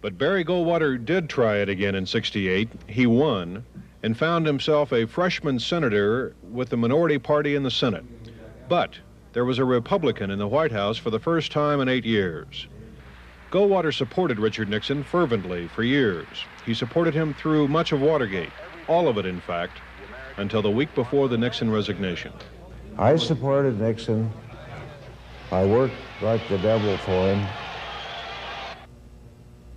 But Barry Goldwater did try it again in '68. He won and found himself a freshman senator with the minority party in the Senate. But there was a Republican in the White House for the first time in 8 years. Goldwater supported Richard Nixon fervently for years. He supported him through much of Watergate, all of it in fact, until the week before the Nixon resignation. I supported Nixon. I worked like the devil for him.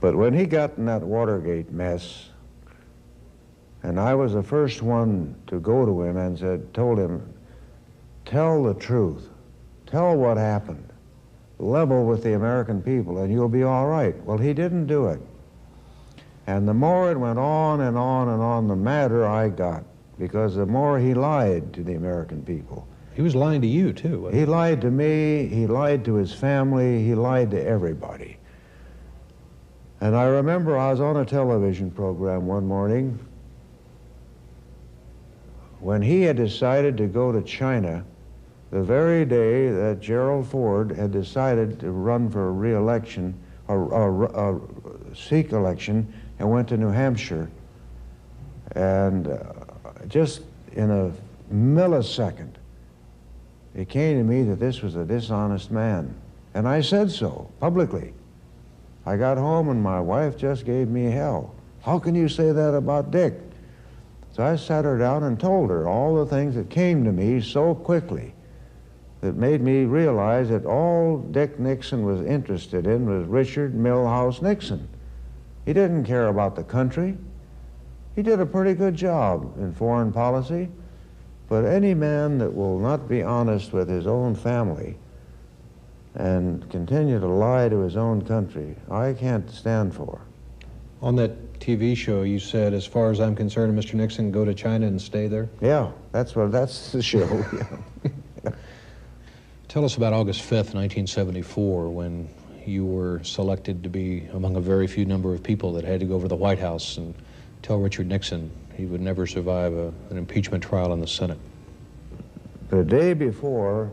But when he got in that Watergate mess, and I was the first one to go to him and told him, tell the truth, tell what happened, level with the American people and you'll be all right. Well, he didn't do it. And the more it went on and on and on, the madder I got, because the more he lied to the American people. He was lying to you, too, wasn't he? He lied to me, he lied to his family, he lied to everybody. And I remember I was on a television program one morning when he had decided to go to China the very day that Gerald Ford had decided to run for re-election, or seek election, and went to New Hampshire. And just in a millisecond, it came to me that this was a dishonest man. And I said so, publicly. I got home and my wife just gave me hell. How can you say that about Dick? So I sat her down and told her all the things that came to me so quickly that made me realize that all Dick Nixon was interested in was Richard Milhouse Nixon. He didn't care about the country. He did a pretty good job in foreign policy, but any man that will not be honest with his own family and continue to lie to his own country, I can't stand for. On that TV show, you said, as far as I'm concerned, Mr. Nixon, go to China and stay there? Yeah, that's the show. Yeah. Tell us about August 5th, 1974, when you were selected to be among a very few number of people that had to go over to the White House and tell Richard Nixon he would never survive an impeachment trial in the Senate. The day before,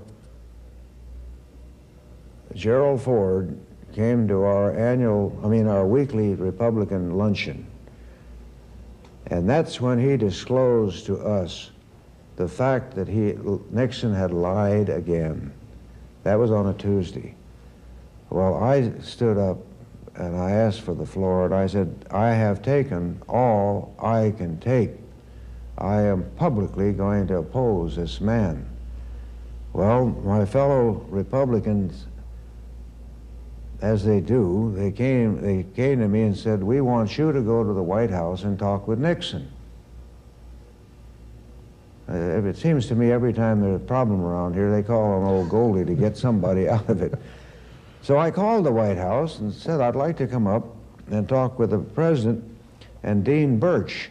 Gerald Ford came to our weekly Republican luncheon. And that's when he disclosed to us the fact that Nixon had lied again. That was on a Tuesday. Well, I stood up and I asked for the floor and I said, I have taken all I can take. I am publicly going to oppose this man. Well, my fellow Republicans, as they do, they came to me and said, we want you to go to the White House and talk with Nixon. It seems to me every time there's a problem around here, they call on old Goldie to get somebody out of it. So I called the White House and said, I'd like to come up and talk with the president, and Dean Birch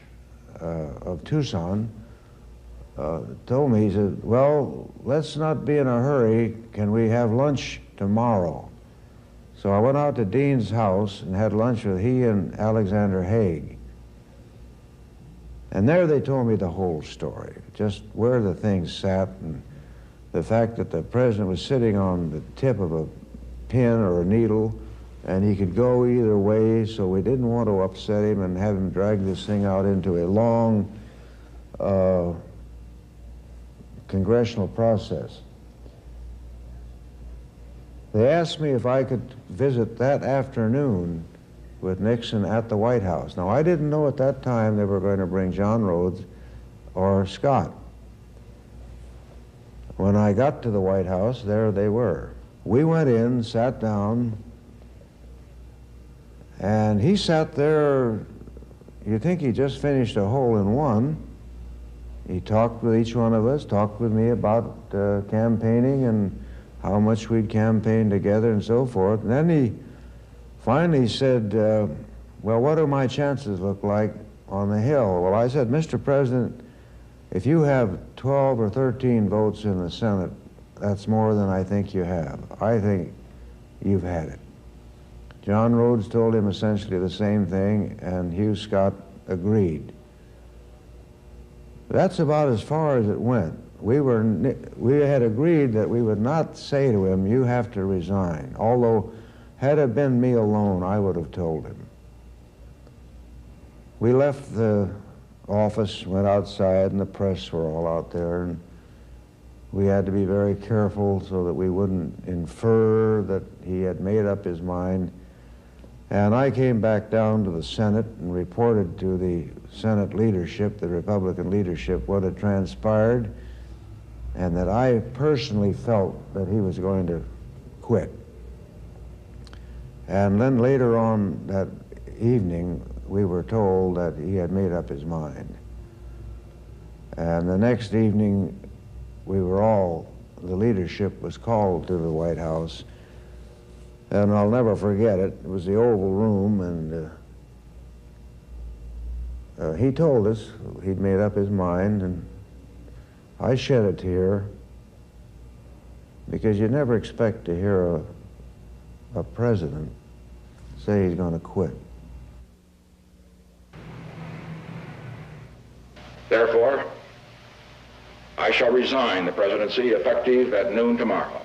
of Tucson told me, he said, well, let's not be in a hurry. Can we have lunch tomorrow? So I went out to Dean's house and had lunch with he and Alexander Haig. And there they told me the whole story, just where the things sat and the fact that the president was sitting on the tip of a pin or a needle and he could go either way, so we didn't want to upset him and have him drag this thing out into a long congressional process. They asked me if I could visit that afternoon with Nixon at the White House. Now, I didn't know at that time they were going to bring John Rhodes or Scott. When I got to the White House, there they were. We went in, sat down, and he sat there. You'd think he just finished a hole-in-one. He talked with each one of us, talked with me about campaigning and how much we'd campaigned together and so forth. And then he finally said, well, what do my chances look like on the Hill? Well, I said, Mr. President, if you have 12 or 13 votes in the Senate, that's more than I think you have. I think you've had it. John Rhodes told him essentially the same thing, and Hugh Scott agreed. That's about as far as it went. We had agreed that we would not say to him, you have to resign, although had it been me alone, I would have told him. We left the office, went outside, and the press were all out there, and we had to be very careful so that we wouldn't infer that he had made up his mind. And I came back down to the Senate and reported to the Senate leadership, the Republican leadership, what had transpired, and that I personally felt that he was going to quit. And then later on that evening, we were told that he had made up his mind. And the next evening, the leadership was called to the White House, and I'll never forget it. It was the Oval Room, and he told us he'd made up his mind, and I shed a tear, because you never expect to hear a president say he's going to quit. Therefore, I shall resign the presidency effective at noon tomorrow.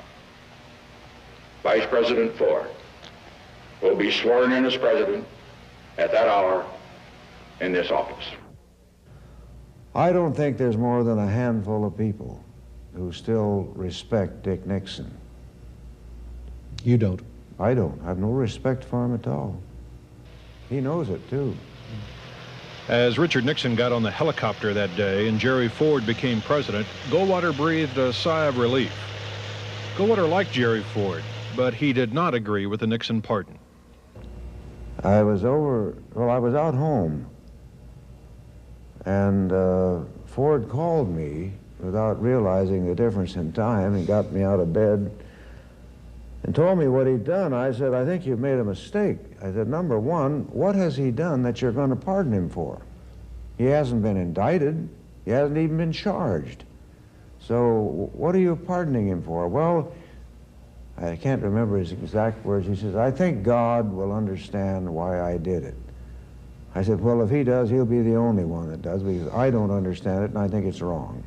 Vice President Ford will be sworn in as president at that hour in this office. I don't think there's more than a handful of people who still respect Dick Nixon. You don't? I don't. I have no respect for him at all. He knows it, too. As Richard Nixon got on the helicopter that day and Jerry Ford became president, Goldwater breathed a sigh of relief. Goldwater liked Jerry Ford, but he did not agree with the Nixon pardon. I was out home, and Ford called me without realizing the difference in time. He got me out of bed and told me what he'd done. I said, I think you've made a mistake. I said, number one, what has he done that you're going to pardon him for? He hasn't been indicted. He hasn't even been charged. So what are you pardoning him for? Well, I can't remember his exact words. He says, I think God will understand why I did it. I said, well, if he does, he'll be the only one that does, because I don't understand it, and I think it's wrong.